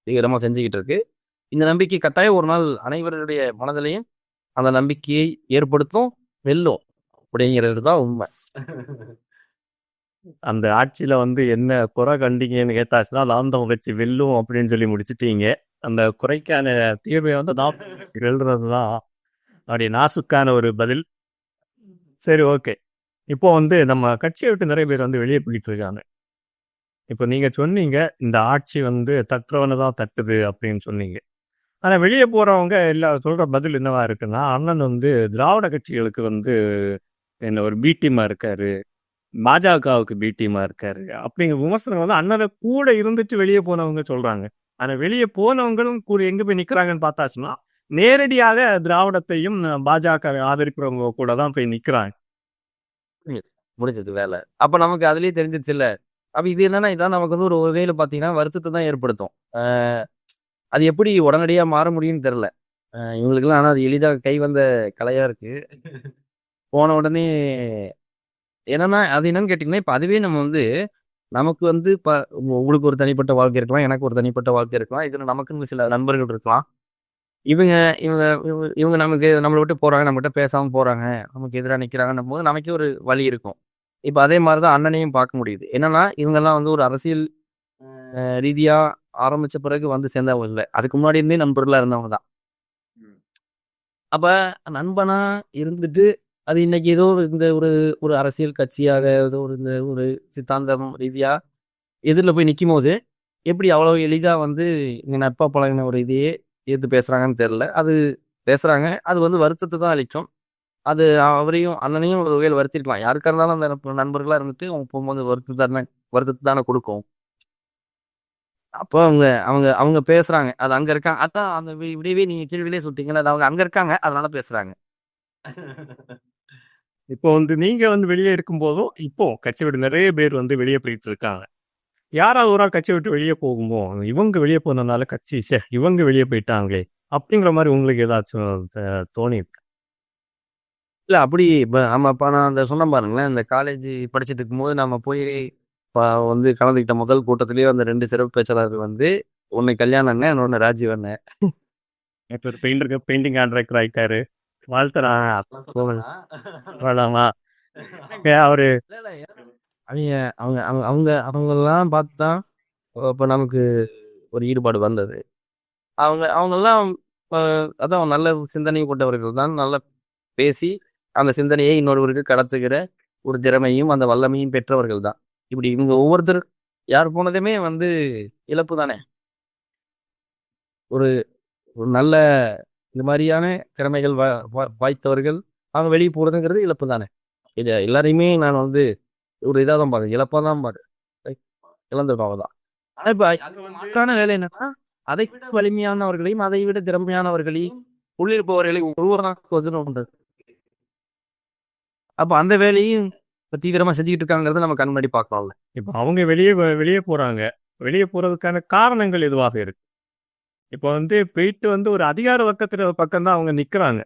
S2: தீவிரமாக செஞ்சுக்கிட்டு இருக்கு. இந்த நம்பிக்கை கட்டாயம் ஒரு நாள் அனைவருடைய மனதிலையும் அந்த நம்பிக்கையை ஏற்படுத்தும், வெல்லும் அப்படிங்கிறது தான் உண்மை.
S1: அந்த ஆட்சியில வந்து என்ன குறை கண்டிங்கன்னு கேட்டாச்சுன்னா நாம் தமிழர் கட்சி வெல்லும் அப்படின்னு சொல்லி முடிச்சிட்டீங்க. அந்த குறைக்கான தீர்வை வந்து நாம் எழுதுறது தான் அப்படி நாசுக்கான ஒரு பதில். சரி, ஓகே. இப்போ வந்து நம்ம கட்சியை விட்டு நிறைய பேர் வந்து வெளியே போயிட்டு இருக்காங்க. இப்போ நீங்க சொன்னீங்க, இந்த ஆட்சி வந்து தட்டுறவனை தான் தட்டுது அப்படின்னு சொன்னீங்க. ஆனா வெளியே போறவங்க சொல்ற பதில் என்னவா இருக்குன்னா, அண்ணன் வந்து திராவிட கட்சிகளுக்கு வந்து என்ன ஒரு பி டீமா இருக்காரு. பாஜகவுக்கு பி டீமா இருக்காரு. அப்படிங்கிற விமர்சனம் வந்து அண்ணனை கூட இருந்துட்டு வெளியே போனவங்க சொல்றாங்க. ஆனா வெளியே போனவங்களும் கூட எங்க போய் நிக்கிறாங்கன்னு பார்த்தாச்சுன்னா, நேரடியாக திராவிடத்தையும் பாஜகவை ஆதரிக்கிறவங்க கூட தான் போய் நிக்கிறாங்க.
S2: முடிஞ்சது வேலை. அப்ப நமக்கு அதுலயே தெரிஞ்சிருச்சுல்ல. அப்ப இது என்னன்னா, இதான் நமக்கு வந்து ஒரு வகையில பார்த்தீங்கன்னா, வருத்தத்த தான் ஏற்படுத்தும். அது எப்படி உடனடியா மாற முடியும்னு தெரியல. இவங்களுக்கெல்லாம் ஆனா அது எளிதா கை வந்த கலையா இருக்கு. போன உடனே என்னன்னா, அது என்னன்னு கேட்டீங்கன்னா, இப்ப அதுவே நம்ம வந்து நமக்கு வந்து உங்களுக்கு ஒரு தனிப்பட்ட வாழ்க்கை இருக்கலாம். எனக்கு ஒரு தனிப்பட்ட வாழ்க்கை இருக்கலாம். இதுல நமக்குன்னு சில நண்பர்கள் இருக்கலாம். இவங்க இவங்க இவங்க இவங்க நமக்கு நம்மள விட்டு போறாங்க. நம்மகிட்ட பேசாம போறாங்க. நமக்கு எதிரா நிக்கிறாங்கன்னும்போது நமக்கே ஒரு வலி இருக்கும். இப்ப அதே மாரி தான் அண்ணனையும் பார்க்க முடியுது. என்னன்னா, இவங்கலாம் வந்து ஒரு அரசியல் ரீதியா ஆரம்பிச்ச பிறகு வந்து சேர்ந்தவங்க இல்ல. அதுக்கு முன்னாடி இருந்தே நண்பர்களா இருந்தவங்க தான். அப்ப நண்பனா இருந்துட்டு, அது இன்னைக்கு ஏதோ இந்த ஒரு ஒரு அரசியல் கட்சியாக ஏதோ ஒரு இந்த ஒரு சித்தாந்தம் ரீதியா எதிர்ல போய் நிக்கும்போது, எப்படி அவ்வளோ எளிதா வந்து இங்க நட்பா பழகுன ஒரு இதையே எதிர்த்து பேசுறாங்கன்னு தெரியல. அது பேசுறாங்க. அது வந்து வருத்தத்த தான் அளிக்கும். அது அவரையும் அண்ணனையும் ஒரு வகையில வருத்திருக்கலாம். யாருக்கா இருந்தாலும் அந்த நண்பர்களா இருந்துட்டு அவங்க போகும்போது வருத்தத்த தானே குடுக்கும். அப்போ அவங்க அவங்க அவங்க பேசுறாங்க. அது அங்க இருக்காங்க. அதான் அந்த விடையவே நீங்க கேள்வியிலேயே சொல்லிட்டீங்கல்ல. அது அவங்க அங்க இருக்காங்க. அதனால பேசுறாங்க.
S1: இப்போ வந்து நீங்க வந்து வெளியே இருக்கும்போதும், இப்போ கட்சியை விட்டு நிறைய பேர் வந்து வெளியே போயிட்டு இருக்காங்க. யாராவது ஒரு ஆள் கட்சியை விட்டு வெளியே போகுமோ, இவங்க வெளியே போனதுனால கட்சி இவங்க வெளியே போயிட்டாங்களே அப்படிங்கிற மாதிரி உங்களுக்கு ஏதாச்சும் தோணியிருக்கு?
S2: இல்ல அப்படி ஆமா இப்ப நான் அந்த சொன்னேன் பாருங்களேன். இந்த காலேஜ் படிச்சுட்டு இருக்கும்போது நம்ம போய் இப்ப வந்து கலந்துக்கிட்ட முதல் கூட்டத்திலேயே அந்த 2 சிறப்பு பேச்சாளர்கள் வந்து ஒண்ணு கல்யாணம் அண்ணன், இன்னொன்னு ராஜீவ் அண்ணன்.
S1: இப்போ ஒரு பெயிண்டிங் கான்ட்ராக்டர் ஆயிட்டாரு. வாழ்த்துறா
S2: அதெல்லாம் சொல்லுவாங்க.
S1: வேணாமா? அவரு
S2: இல்ல, இல்ல. அவங்க அவங்க அவங்க அவங்க அவங்கெல்லாம் பார்த்து தான் இப்ப நமக்கு ஒரு ஈடுபாடு வந்தது. அவங்கெல்லாம் அதான் நல்ல சிந்தனை கொண்டவர்கள் தான். நல்லா பேசி அந்த சிந்தனையை இன்னொருவருக்கு கடத்துகிற ஒரு திறமையும் அந்த வல்லமையும் பெற்றவர்கள் தான். இப்படி இவங்க ஒவ்வொருத்தர் யார் போனதுமே வந்து இழப்பு தானே. ஒரு ஒரு நல்ல இந்த மாதிரியான திறமைகள் வாய்த்தவர்கள் அவங்க வெளியே போறதுங்கிறது இழப்பு தானே. இது எல்லாரையுமே நான் வந்து ஒரு இதாக தான் பார்க்குறேன். இழப்பாக தான் பார்க்குறேன். இழந்துருக்காங்க தான். ஆனா இப்ப மாற்றான வேலை என்னன்னா, அதை விட வலிமையானவர்களையும் அதை விட திறமையானவர்களையும் உள்ளிருப்பவர்களை உருவாக்குவதுன்னு ஒன்று. அப்ப அந்த வேலையும் இப்ப தீவிரமா செஞ்சுக்கிட்டு இருக்காங்கிறத நம்ம கண் முன்னாடி பார்க்கலாம்ல.
S1: இப்போ அவங்க வெளியே போறாங்க. வெளியே போறதுக்கான காரணங்கள் எதுவாக இருக்கு? இப்போ வந்து போயிட்டு வந்து ஒரு அதிகார பக்கம் தான் அவங்க நிக்கிறாங்க.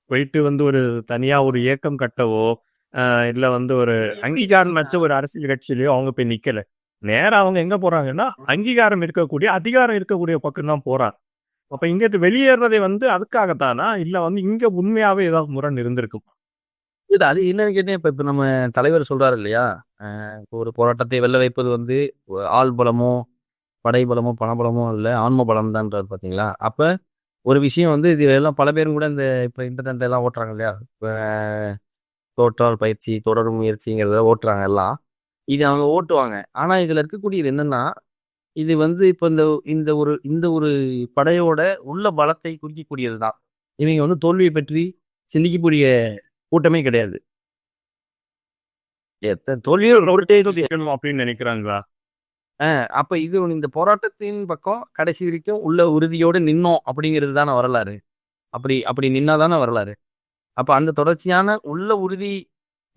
S1: போயிட்டு வந்து ஒரு தனியா ஒரு இயக்கம் கட்டவோ, இல்ல வந்து ஒரு அங்கீகாரம் வச்ச ஒரு அரசியல் கட்சியிலயோ அவங்க போய் நிக்கல. நேரா அவங்க எங்க போறாங்கன்னா, அங்கீகாரம் இருக்கக்கூடிய, அதிகாரம் இருக்கக்கூடிய பக்கம் தான் போறாங்க. அப்ப இங்கிருந்து வெளியேறதை வந்து அதுக்காகத்தானா? இல்ல வந்து இங்க உண்மையாவே ஏதாவது முரண் இருந்திருக்குமா?
S2: இது அது என்னன்னு கேட்டேன். இப்ப நம்ம தலைவர் சொல்றாரு இல்லையா? இப்போ ஒரு போராட்டத்தை வெல்ல வைப்பது வந்து ஆள் பலமோ, படை பலமோ, பணபலமோ இல்ல, ஆன்ம பலம் தான்றாரு பார்த்தீங்களா? அப்ப ஒரு விஷயம் வந்து இது எல்லாம் பல பேரும் கூட இந்த இப்ப இன்டர்நெட்ல எல்லாம் ஓட்டுறாங்க இல்லையா? இப்ப தோற்றால் பயிற்சி, தொடரும் முயற்சிங்கிறத ஓட்டுறாங்க எல்லாம். இது அவங்க ஓட்டுவாங்க. ஆனா இதுல இருக்கக்கூடியது என்னன்னா, இது வந்து இப்ப இந்த ஒரு படையோட உள்ள பலத்தை குறிக்கக்கூடியது தான். இவங்க வந்து தோல்வியை பற்றி சிந்திக்கக்கூடிய கூட்டமே கிடையாது. தோல்வியோ ஒரு தோல்வி.
S1: அப்படின்னு நினைக்கிறாங்களா?
S2: அப்ப இது இந்த போராட்டத்தின் பக்கம் கடைசி வரைக்கும் உள்ள உறுதியோடு நின்னோம் அப்படிங்கிறது தானே வரலாறு. அப்படி அப்படி நின்னாதானே வரலாறு. அப்ப அந்த தொடர்ச்சியான உள்ள உறுதி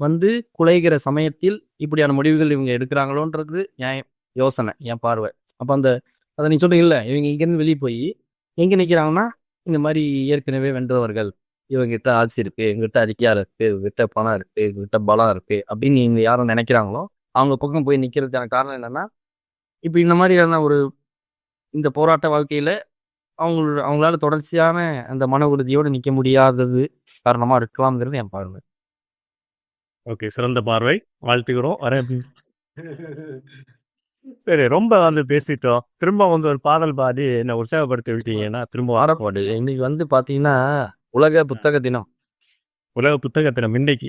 S2: வந்து குலைகிற சமயத்தில் இப்படியான முடிவுகள் இவங்க எடுக்கிறாங்களோன்றது என் யோசனை, என் பார்வை. அப்ப அதை நீ சொல்றீங்கல்ல, இவங்க இங்கேருந்து வெளியே போய் எங்க நிக்கிறாங்கன்னா, இந்த மாதிரி ஏற்கனவே வென்றவர்கள், இவங்ககிட்ட ஆட்சி இருக்கு, இவங்ககிட்ட அதிகாரம் இருக்கு, இவங்ககிட்ட பணம் இருக்கு, இவங்ககிட்ட பலம் இருக்கு அப்படின்னு இவங்க யாரும் நினைக்கிறாங்களோ அவங்க பக்கம் போய் நிக்கிறதுக்கான காரணம் என்னன்னா, இப்ப இந்த மாதிரியான இந்த போராட்ட வாழ்க்கையில அவங்களால தொடர்ச்சியான அந்த மன உறுதியோடு நிக்க முடியாதது காரணமா இருக்கலாம்ங்கிறது என் பார்வை.
S1: ஓகே, சிறந்த பார்வை. வாழ்த்துக்கிறோம். சரி, ரொம்ப வந்து பேசிட்டோம். திரும்ப வந்து ஒரு பாடல் பாடி என்ன உற்சாகப்படுத்தி விட்டீங்கன்னா திரும்ப
S2: வாரப்பாடு இன்னைக்கு வந்து பாத்தீங்கன்னா உலக புத்தக தினம்.
S1: உலக புத்தகத்துல மின்னைக்கு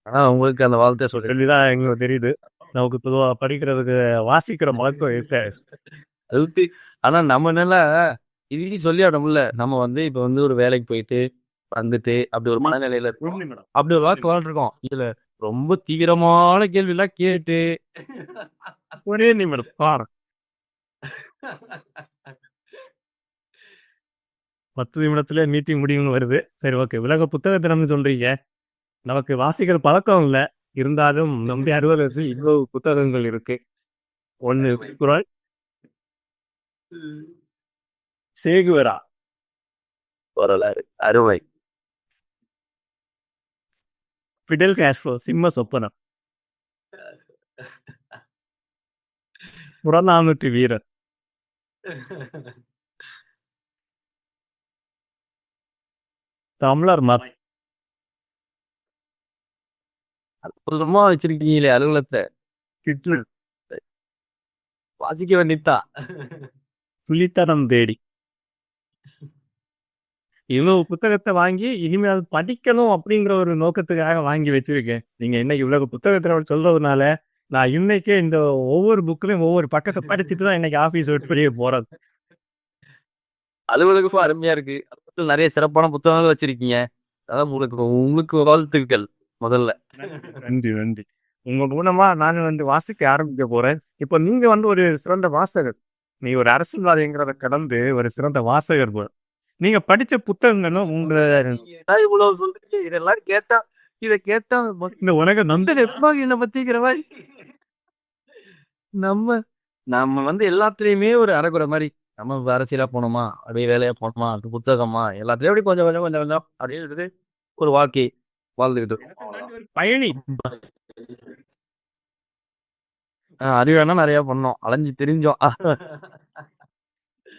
S2: ஆனா உங்களுக்கு அந்த வாழ்த்தை சொல்லி
S1: சொல்லிதான் எங்களுக்கு தெரியுது. நமக்கு பொதுவா படிக்கிறதுக்கு வாசிக்கிற பழக்கம் இருக்காது.
S2: அழுத்தி ஆனா நம்ம என்னன்னா இது சொல்லி ஆடமுல்ல நம்ம வந்து இப்ப வந்து ஒரு வேலைக்கு போயிட்டு வந்துட்டு அப்படி ஒரு மனநிலையில இருக்கோம். அப்படி ஒரு வாழ்க்கை வாழ்ந்துருக்கோம். இதுல ரொம்ப தீவிரமான கேள்வி எல்லாம் கேட்டு
S1: ஒரே நிமிடம் பாரு. 10 நிமிடத்துல மீட்டிங் முடிவுன்னு வருது. சரி, ஓகே. உலக புத்தக தினம்னு சொல்றீங்க. நமக்கு வாசிக்கிற பழக்கம் இல்ல. இருந்தாலும் நம்முடைய அலுவலகத்தில் இவ்வளவு புத்தகங்கள் இருக்கு. ஒண்ணு குறள், சேகுவரா,
S2: வரலாறு அருமை
S1: பிடல் காஸ்ட்ரோ, சிம்ம சொப்பனம், புறநானூற்று வீரர், தமிழர் மறை,
S2: அற்புதமா வச்சிருக்கீங்களே அலுவலகத்தை
S1: ஹிட்லர்,
S2: வாசிக்க வேண்டியதா
S1: துளித்தனம் தேடி. இவ்வளவு புத்தகத்தை வாங்கி இனிமேல் அது படிக்கணும் அப்படிங்கிற ஒரு நோக்கத்துக்காக வாங்கி வச்சிருக்கேன். நீங்க இன்னைக்கு உலக புத்தகத்தினோட சொல்றதுனால நான் இன்னைக்கே இந்த ஒவ்வொரு புக்லயும் ஒவ்வொரு பக்கத்தை படிச்சுட்டு தான் இன்னைக்கு ஆபீஸ் விட்டு வெளியே போறது.
S2: அலுவலகம் அருமையா இருக்கு. அலுவலகத்துல நிறைய சிறப்பான புத்தகங்கள் வச்சிருக்கீங்க. அதான் உங்களுக்கு உங்களுக்கு வாழ்த்துக்கள் முதல்ல.
S1: நன்றி நன்றி. உங்க மூலமா நான் வந்து வாசிக்க ஆரம்பிக்க போறேன். இப்போ நீங்க வந்து ஒரு சிறந்த வாசகர். நீ ஒரு அரசியல்வாதிங்கிறத கடந்து ஒரு சிறந்த வாசகர் போல. நீங்க படிச்ச புத்தகங்களும் உங்க
S2: இவ்வளவு சொல்றீங்க இதெல்லாம் கேட்டா இதை கேட்டா
S1: இந்த உலக நந்த
S2: என்ன பத்திக்கிற மாதிரி நம்ம நம்ம வந்து எல்லாத்துலயுமே ஒரு அரைக்குறை மாதிரி நம்ம அரசியலா போனோமா அப்படியே வேலையா போனோமா அது புத்தகமா எல்லாத்துலயும் அப்படி கொஞ்சம் கொஞ்சம் கொஞ்சம் கொஞ்சம் அப்படின்னு ஒரு வாழ்க்கை வாழ்ந்துகிட்டு
S1: பயணி.
S2: அது வேணா நிறைய பண்ணோம் அலைஞ்சு தெரிஞ்சோம்.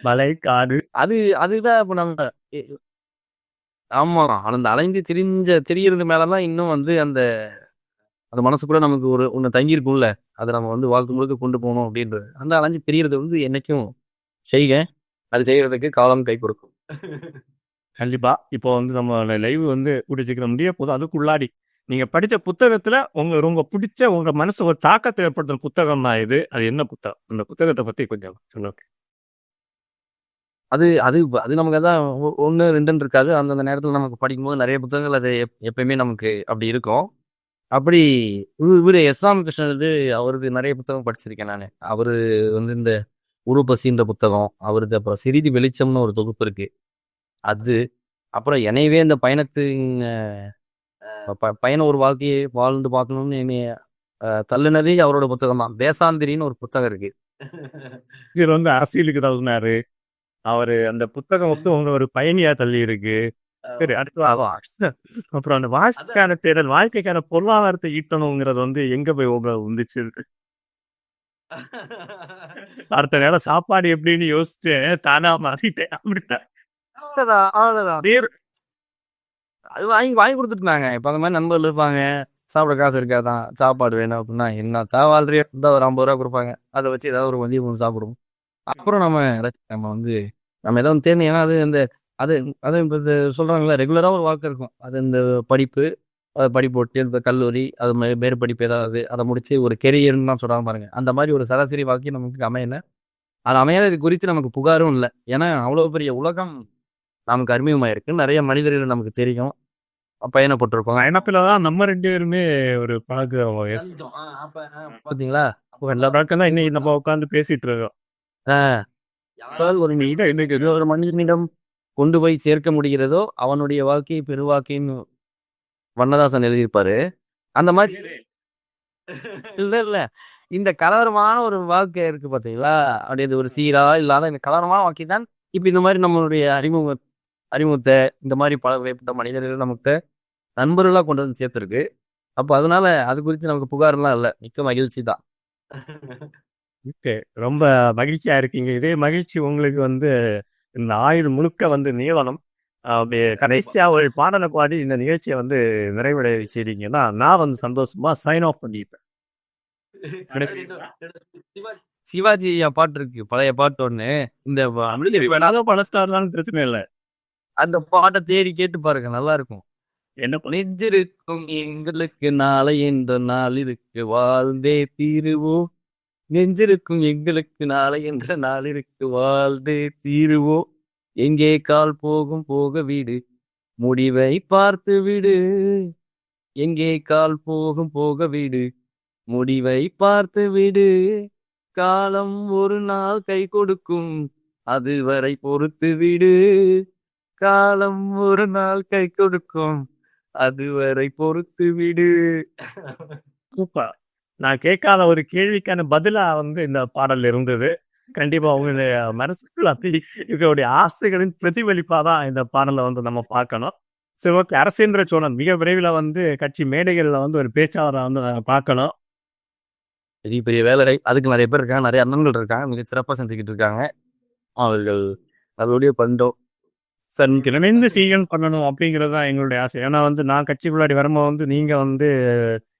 S1: மலை காடு
S2: அதுதான் இப்ப நம்ம ஆமா அந்த அலைஞ்சு தெரியறது மேலதான் இன்னும் வந்து அந்த அந்த மனசுக்குள்ள நமக்கு ஒரு ஒண்ணு தங்கியிருக்கும்ல அதை நம்ம வந்து வாழ்க்கை முழுக்க கொண்டு போகணும் அப்படின்றது அந்த அலைஞ்சு தெரியறது வந்து என்னைக்கும் செய்க அது செய்யறதுக்கு காலம் கை கொடுக்கும்.
S1: கண்டிப்பா. இப்போ வந்து நம்ம லைவ் வந்து கூடிய முடிய போதும். அதுக்குள்ளாடி நீங்க படித்த புத்தகத்துல ரொம்ப பிடிச்ச உங்க மனசு ஒரு தாக்கத்தை ஏற்படுத்தும் புத்தகம் தான் இது. அது என்ன புத்தகம்? அந்த புத்தகத்தை பத்தி கொஞ்சம் சொல்லுங்க.
S2: அது அது அது நமக்கு அதான் ஒன்று ரெண்டுன்னு இருக்காது. அந்தந்த நேரத்தில் நமக்கு படிக்கும்போது நிறைய புத்தகங்கள் அது எப்பயுமே நமக்கு அப்படி இருக்கும். அப்படி இவர் எஸ் ராமகிருஷ்ணன் வந்து அவருக்கு நிறைய புத்தகம் படிச்சிருக்கேன் நான். அவரு வந்து இந்த உருப்பசின்ற புத்தகம் அவருக்கு, அப்புறம் சிறிது வெளிச்சம்னு ஒரு தொகுப்பு இருக்கு அது, அப்புறம் என்னையவே இந்த பயணத்தின் பயண ஒரு வாழ்க்கையை வாழ்ந்து பார்க்கணும்னு என்னைய தள்ளுனதே அவரோட புத்தகம் தான். தேசாந்திரின்னு ஒரு புத்தகம் இருக்கு.
S1: இதுல வந்து அரசியலுக்கு தகுனாரு அவரு. அந்த புத்தகம் வந்து உங்க ஒரு பயணியா தள்ளி இருக்கு. சரி, அடுத்து அப்புறம் அந்த வாழ்க்கைக்கான தேடல், வாழ்க்கைக்கான பொருளாதாரத்தை ஈட்டணுங்கிறது வந்து எங்க போய் உங்க வந்துச்சு? அடுத்த நேரம் சாப்பாடு எப்படின்னு யோசிச்சு தானா மாறிட்டேன் அப்படின்னா
S2: அது வாங்கி வாங்கி கொடுத்துட்டுனாங்க. இப்போ அந்த மாதிரி நண்பர்கள் இருப்பாங்க, சாப்பிட காசு இருக்காதான், சாப்பாடு வேணும் அப்படின்னா என்ன வாழ்றையோ இருந்தால் ஒரு 50 ரூபா கொடுப்பாங்க. அதை வச்சு ஏதாவது ஒரு மதியம் ஒன்று சாப்பிடுவோம். அப்புறம் நம்ம வந்து நம்ம ஏதாவது தேர்ந்து ஏன்னா அது இந்த அது அது இப்போ இது சொல்கிறாங்களே ரெகுலராக ஒரு வாழ்க்கை இருக்கும். அது இந்த படிப்பு படிப்பு ஒட்டி இந்த கல்லூரி அது மாதிரி மேறு படிப்பு ஏதாவது அதை முடிச்சு ஒரு கெரியர்னு தான் சொல்கிறாங்க பாருங்க. அந்த மாதிரி ஒரு சராசரி வாழ்க்கை நமக்கு அமையலை. அது அமையாதது குறித்து நமக்கு புகாரும் இல்லை. ஏன்னா அவ்வளோ பெரிய உலகம் நமக்கு அறிமுகமாயிருக்கு. நிறைய மனிதர்கள் நமக்கு தெரியும், பயணப்பட்டிருக்கோம்.
S1: பயணத்துலதான் நம்ம 2 பேருமே ஒரு பழக்கம்.
S2: பார்த்தீங்களா
S1: எல்லா பழக்கம் தான் இன்னைக்கு நம்ம உட்காந்து பேசிட்டு இருக்கோம்.
S2: ஒரு மனிதனிடம் கொண்டு போய் சேர்க்க முடிகிறதோ அவனுடைய வாழ்க்கையை பெருவாக்கைன்னு வண்ணதாசன் எழுதியிருப்பாரு. அந்த மாதிரி இல்ல இந்த கலவரமான ஒரு வாழ்க்கை இருக்கு பார்த்தீங்களா, அப்படியே ஒரு சீரா இல்லாத இந்த கலவரமான வாழ்க்கை தான் இப்ப இந்த மாதிரி நம்மளுடைய அறிமுகத்தை இந்த மாதிரி பல வகைப்பட்ட மனிதர்கள் நமக்கு நண்பர்களாக கொண்டு வந்து சேர்த்துருக்கு. அப்போ அதனால அது குறித்து நமக்கு புகார்லாம் இல்லை, மிக்க மகிழ்ச்சி தான்.
S1: ஓகே, ரொம்ப மகிழ்ச்சியா இருக்கீங்க. இதே மகிழ்ச்சி உங்களுக்கு வந்து இந்த ஆயுள் முழுக்க வந்து நீளணும். அப்படியே கடைசியா ஒரு பாடலை பாடி இந்த நிகழ்ச்சியை வந்து நிறைவடைய வச்சிருக்கீங்கன்னா நான் வந்து சந்தோஷமா சைன் ஆஃப் பண்ணிப்பேன்.
S2: சிவாஜி பாட்டு இருக்கு, பழைய பாட்டு ஒண்ணு. இந்த
S1: பல ஸ்டார் தான் பிரச்சனை இல்லை,
S2: அந்த பாட்டை தேடி கேட்டு பாருங்க, நல்லா இருக்கும்.
S1: என்ன
S2: நெஞ்சிருக்கும் எங்களுக்கு நாளை என்ற நாளிற்கு வாழ்ந்தே தீருவோம். நெஞ்சிருக்கும் எங்களுக்கு நாளை என்ற நாளிற்கு வாழ்ந்தே தீருவோம். எங்கே கால் போகும் போக விடு, முடிவை பார்த்து விடு. எங்கே கால் போகும் போக விடு, முடிவை பார்த்து விடு. காலம் ஒரு நாள் கை கொடுக்கும், அதுவரை பொறுத்து விடு. காலம் ஒரு நாள் கை கொடுக்கும், அதுவரை பொறுத்து விடு.
S1: சூப்பர். நான் கேட்காத ஒரு கேள்விக்கான பதிலா வந்து இந்த பாடல் இருந்தது. கண்டிப்பா உங்களுடைய மனசுக்குள்ள அப்படி இவருடைய ஆசைகளின் பிரதிபலிப்பா தான் இந்த பாடலை வந்து நம்ம பார்க்கணும். சரி, ஓகே. அரசேந்திர சோழன் மிக விரைவில் வந்து கட்சி மேடைகளில் வந்து ஒரு பேச்சாளரை வந்து பார்க்கணும்.
S2: பெரிய பெரிய வேலை, அதுக்கு நிறைய பேர் இருக்காங்க, நிறைய அண்ணன்கள் இருக்காங்க, மிக சிறப்பாக செஞ்சுக்கிட்டு இருக்காங்க. அவர்கள் அதோடைய பண்டம்
S1: சார், நீங்க இணைந்து சீகன் பண்ணணும் அப்படிங்கிறது தான் எங்களுடைய ஆசை. ஏன்னா வந்து நான் கட்சிக்குள்ளாடி வரும்போது வந்து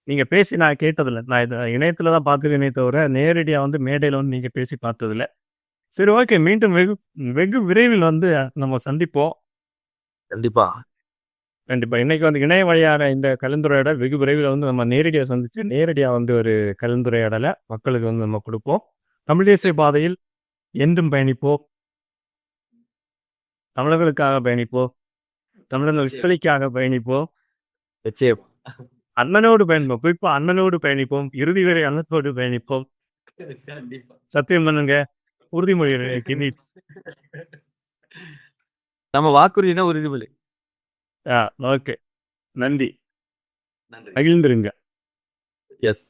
S1: நீங்க பேசி நான் கேட்டதில்லை. நான் இதை இணையத்துல தான் பார்த்துருக்கேனே தவிர நேரடியாக வந்து மேடையில் வந்து நீங்க பேசி பார்த்ததில்லை. சரி, ஓகே. மீண்டும் வெகு வெகு விரைவில் வந்து நம்ம சந்திப்போம்.
S2: கண்டிப்பா.
S1: கண்டிப்பா. இன்னைக்கு வந்து இணைய வழியான இந்த கலந்துரையாடல் வெகு விரைவில் வந்து நம்ம நேரடியாக சந்திச்சு நேரடியாக வந்து ஒரு கலந்துரையாடலை மக்களுக்கு வந்து நம்ம கொடுப்போம். தமிழ் தேசிய பாதையில் என்றும் பயணிப்போம். தமிழர்களுக்காக பயணிப்போம். தமிழர்கள் விடுதலைக்காக பயணிப்போம்.
S2: நிச்சயம்.
S1: அண்ணனோடு பயணிப்போம். குறிப்பா அண்ணனோடு பயணிப்போம். இறுதி வரை அண்ணத்தோடு பயணிப்போம். சத்தியம் பண்ணுங்க. உறுதிமொழி கிண்டி.
S2: நம்ம வாக்குறுதினா உறுதிமொழி.
S1: ஓகே. நன்றி. மகிழ்ந்துருங்க.
S2: எஸ்.